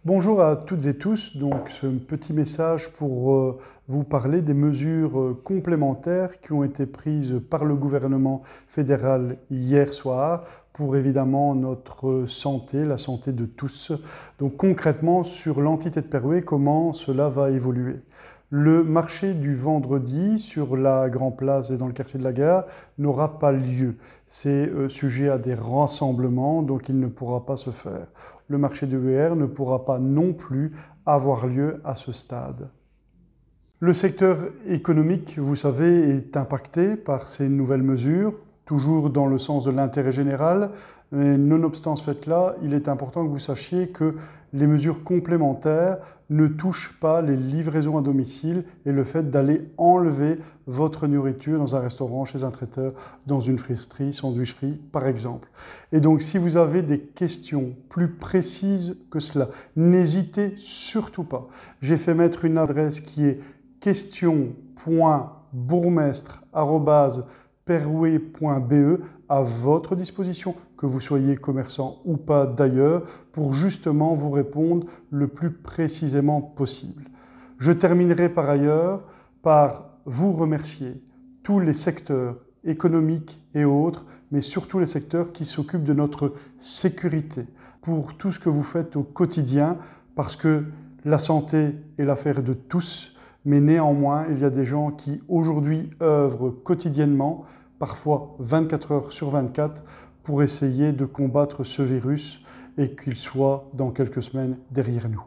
Bonjour à toutes et tous, donc ce petit message pour vous parler des mesures complémentaires qui ont été prises par le gouvernement fédéral hier soir pour évidemment notre santé, la santé de tous. Donc concrètement sur l'entité de Perouet, comment cela va évoluer? Le marché du vendredi sur la Grand Place et dans le quartier de la Gare n'aura pas lieu. C'est sujet à des rassemblements, donc il ne pourra pas se faire. Le marché de VR ne pourra pas non plus avoir lieu à ce stade. Le secteur économique, vous savez, est impacté par ces nouvelles mesures, toujours dans le sens de l'intérêt général, mais nonobstant ce fait-là, il est important que vous sachiez que les mesures complémentaires ne touchent pas les livraisons à domicile et le fait d'aller enlever votre nourriture dans un restaurant, chez un traiteur, dans une friperie, sandwicherie, par exemple. Et donc, si vous avez des questions plus précises que cela, n'hésitez surtout pas. J'ai fait mettre une adresse qui est question.bourgmestre@perouet.be à votre disposition, que vous soyez commerçant ou pas d'ailleurs, pour justement vous répondre le plus précisément possible. Je terminerai par ailleurs par vous remercier tous les secteurs économiques et autres, mais surtout les secteurs qui s'occupent de notre sécurité, pour tout ce que vous faites au quotidien, parce que la santé est l'affaire de tous, mais néanmoins, il y a des gens qui aujourd'hui œuvrent quotidiennement, parfois 24 heures sur 24, pour essayer de combattre ce virus et qu'il soit dans quelques semaines derrière nous.